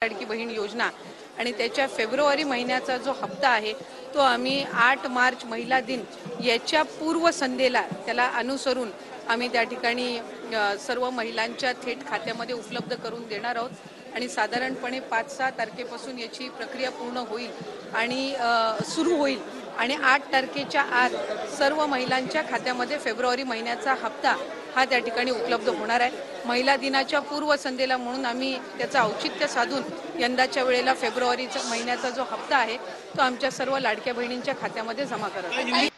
लाडकी बहीण योजना आणि त्याच्या फेब्रुवारी महिन्याचा जो हप्ता आहे तो आम्ही 8 मार्च महिला दिन याच्या पूर्वसंध्येला त्याला अनुसरून आम्ही त्या ठिकाणी सर्व महिलांच्या थेट खात्यामध्ये उपलब्ध करून देणार आहोत आणि साधारणपणे 5-6 तारखेपासून याची प्रक्रिया पूर्ण होईल आणि सुरू होईल आणि 8 तारखेच्या आत सर्व महिलांच्या खात्यामध्ये फेब्रुवारी महिन्याचा हप्ता हा त्या ठिकाणी उपलब्ध होणार आहे। महिला दिनाच्या पूर्वसंध्येला म्हणून आम्ही त्याचं औचित्य साधून यंदाच्या वेळेला फेब्रुवारीचा महिन्याचा जो हप्ता आहे तो आमच्या सर्व लाडक्या बहिणींच्या खात्यामध्ये जमा करत आहोत।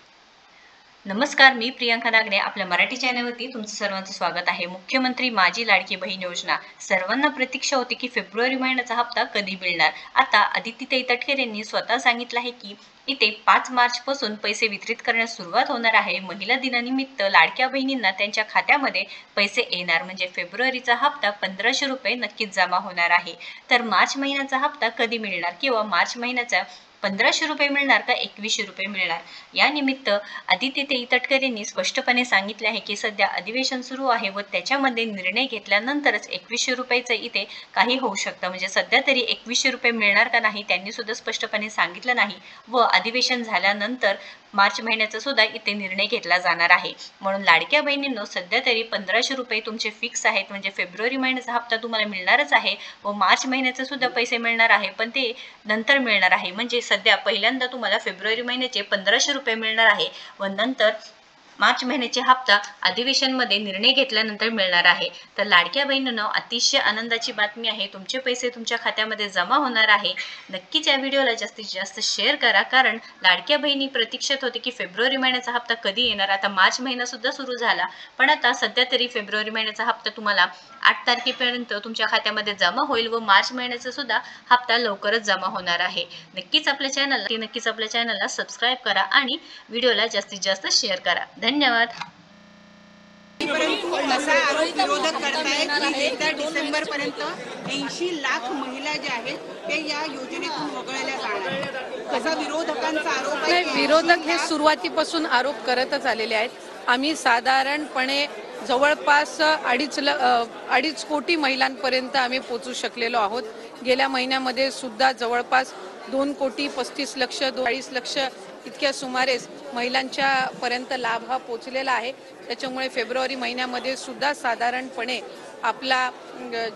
नमस्कार, मी प्रियांका नागरे आपल्या मराठी चॅनलवरती तुमचं सर्वांचं स्वागत आहे। मुख्यमंत्री माझी लाडकी बहीण योजना सर्वांना प्रतीक्षा होती की फेब्रुवारी महिन्याचा हप्ता कधी मिळणार। आता आदित्यताई तटकरे यांनी स्वतः सांगितलं आहे की इथे 5 मार्च पासून पैसे वितरित करण्यास सुरुवात होणार आहे। महिला दिनानिमित्त लाडक्या बहिणींना त्यांच्या खात्यामध्ये पैसे येणार म्हणजे फेब्रुवारीचा हप्ता 1500 रुपये नक्कीच जमा होणार आहे। तर मार्च महिन्याचा हप्ता कधी मिळणार किंवा मार्च महिन्याचा 1500 रुपये मिळणार का 2100 रुपये मिळणार, या निमित्त आदित्यताई तटकरे यांनी स्पष्टपणे सांगितले आहे की सध्या अधिवेशन सुरू आहे व त्याच्यामध्ये निर्णय घेतल्यानंतरच 2100 रुपयाचं इथे काही होऊ शकतं। म्हणजे सध्या तरी 2100 रुपये मिळणार का नाही त्यांनी सुद्धा स्पष्टपणे सांगितलं नाही व अधिवेशन झाल्यानंतर मार्च महिन्याचा सुद्धा इथे निर्णय घेतला जाणार आहे। म्हणून लाडक्या बहिणींनो सध्या तरी 1500 रुपये तुमचे फिक्स आहेत म्हणजे फेब्रुवारी महिन्याचा हप्ता तुम्हाला मिळणारच आहे व मार्च महिन्याचे सुद्धा पैसे मिळणार आहे पण ते नंतर मिळणार आहे। म्हणजे सध्या पहिल्यांदा तुम्हाला फेब्रुवारी महिन्याचे 1500 रुपये मिळणार आहे व नंतर मार्च महिन्याचे हप्ता अधिवेशनमध्ये निर्णय घेतल्यानंतर मिळणार आहे। तर लाडक्या बहिणींनो अतिशय आनंदाची बातमी आहे, तुमचे पैसे तुमच्या खात्यामध्ये जमा होणार आहे। नक्कीच या व्हिडिओला जास्तीत जास्त शेअर करा कारण लाडक्या बहिणी प्रतीक्षेत होते की फेब्रुवारी महिन्याचा हप्ता कधी येणार। आता मार्च महिना सुद्धा सुरू झाला पण आता सध्या तरी फेब्रुवारी महिन्याचा हप्ता तुम्हाला 8 तारखेपर्यंत तुमच्या खात्यामध्ये जमा होईल व मार्च महिन्याचा सुद्धा हप्ता लवकरच जमा होणार आहे। नक्कीच आपल्या चॅनलला सबस्क्राईब करा आणि व्हिडिओला जास्तीत जास्त शेअर करा। धन्यवाद। परंतु असा आरोप विरोधक करतायत की येत्या डिसेंबर पर्यंत 80 लाख महिला ज्या आहेत ते या योजनेतून वगळल्या जाणार, कसा विरोधकांचा आरोप आहे। विरोधक हे सुरुवातीपासून आरोप करतच आलेले आहेत। आम्ही साधारणपणे जवळपास 2.5 कोटी महिलांपर्यंत आम्ही पोहोचू शकलेलो आहोत। गेल्या महिन्यामध्ये सुद्धा जवळपास 2,35,00,000 2.40 लाख इतक्या सुमारेस महिलांच्या पर्यंत लाभ हा पोहोचलेला आहे। त्याच्यामुळे फेब्रुवारी महिन्यामध्ये सुद्धा साधारणपणे आपला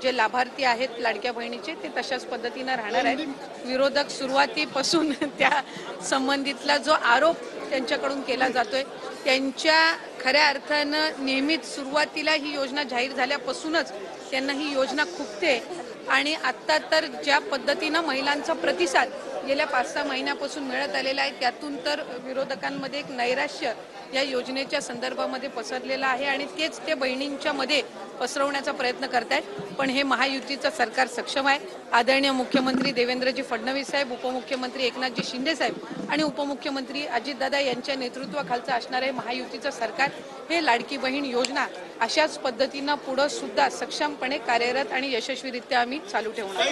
जे लाभार्थी आहेत लाडक्या बहिणीचे ते तशाच पद्धतीने राहणार आहेत। विरोधक सुरुवातीपासून त्या संबंधितला जो आरोप त्यांच्याकडून केला जातोय त्यांच्या खऱ्या अर्थानं नेहमीच सुरुवातीला ही योजना जाहीर झाल्यापासूनच त्यांना ही योजना खुपते आणि आता तर ज्या पद्धतीनं महिलांचा प्रतिसाद गेल्या 5-6 महिन्यापासून मिळत आलेला आहे त्यातून तर विरोधकांमध्ये एक नैराश्य या योजनेच्या संदर्भामध्ये पसरलेला आहे आणि तेच ते बहिणींच्या मध्ये पसरवण्याचा प्रयत्न करतायत। पण हे महायुतीचं सरकार सक्षम आहे। आदरणीय मुख्यमंत्री देवेंद्रजी फडणवीस साहेब, उपमुख्यमंत्री एकनाथजी शिंदे साहेब आणि उपमुख्यमंत्री अजितदादा यांच्या नेतृत्वाखालचं असणारे महायुतीचं सरकार हे लाडकी बहीण योजना अशाच पद्धतीनं पुढे सुद्धा सक्षमपणे कार्यरत आणि यशस्वीरित्या आम्ही चालू ठेवणार।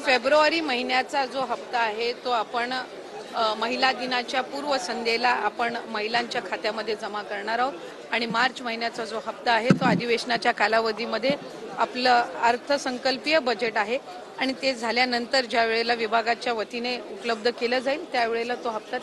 फेब्रुवारी महिन्याचा जो हप्ता आहे तो आपण महिला दिनाच्या पूर्वसंध्येला आपण महिलांच्या खात्यामध्ये जमा करणार आहोत आणि मार्च महिन्याचा जो हप्ता आहे तो अधिवेशनाच्या कालावधीमध्ये आपलं अर्थसंकल्पीय बजेट आहे आणि ते झाल्यानंतर ज्या वेळेला विभागाच्या वतीने उपलब्ध केलं जाईल त्यावेळेला तो हप्ता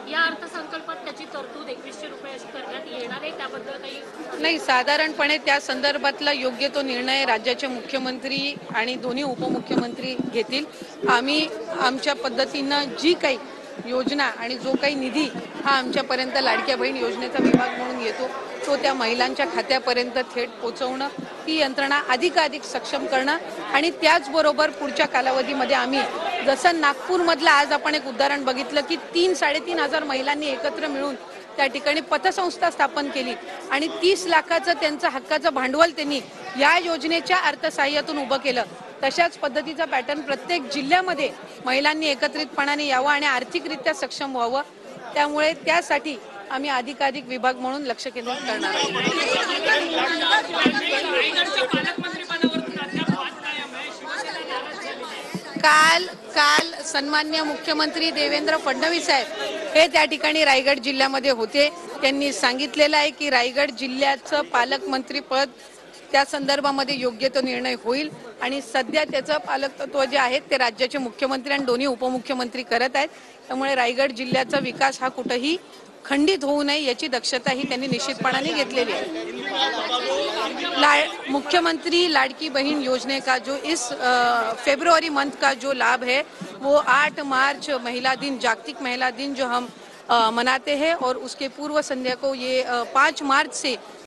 या अर्थसंकल्पात त्याची तरतूद 2100 रुपये अशी करण्यात येणार आहे, त्याबद्दल काही नाही। साधारणपणे त्या संदर्भातला योग्य तो निर्णय राज्याचे मुख्यमंत्री आणि दोन्ही उपमुख्यमंत्री घेतील। आम्ही आमच्या पद्धतीनं जी काही योजना आणि जो काही निधी हा आमच्यापर्यंत लाडक्या बहीण योजनेचा विभाग म्हणून येतो तो त्या महिलांच्या खात्यापर्यंत थेट पोहोचवणं, ती यंत्रणा अधिकाधिक सक्षम करणं आणि त्याचबरोबर पुढच्या कालावधीमध्ये आम्ही जसं नागपूरमधलं आज आपण एक उदाहरण बघितलं की 3-3.5 हजार महिलांनी एकत्र मिळून त्या ठिकाणी पतसंस्था स्थापन केली आणि 30 लाखाचं त्यांचं हक्काचं भांडवल त्यांनी या योजनेच्या अर्थसहाय्यातून उभं केलं। तशाच पद्धतीचा पॅटर्न प्रत्येक जिल्ह्यामध्ये महिलांनी एकत्रितपणाने यावं आणि आर्थिकरित्या सक्षम व्हावं, त्यामुळे त्यासाठी आम्ही अधिकाधिक विभाग म्हणून लक्ष केंद्रित करणार आहोत। काल काल सन्मान्य मुख्यमंत्री देवेंद्र फडणवीस साहेब हे त्या ठिकाणी रायगड जिल्ह्यामध्ये होते. त्यांनी सांगितलेलं आहे की रायगड जिल्ह्याचं पालकमंत्रीपद त्या संदर्भामध्ये योग्य तो निर्णय होईल आणि सध्या त्याचं पालकत्व जे आहे ते राज्याचे मुख्यमंत्री आणि दोन्ही उपमुख्यमंत्री करत आहेत. त्यामुळे रायगड जिल्ह्याचा विकास हा कुठेही खंडित होऊ नये याची दक्षताही त्यांनी निश्चितपणाने घेतलेली आहे. मुख्यमंत्री लाड़की बहन योजना का जो इस फरवरी मंथ का जो लाभ है वो 8 मार्च महिला दिन, जागतिक महिला दिन जो हम मनाते हैं और उसके पूर्व संध्या को ये 5 मार्च से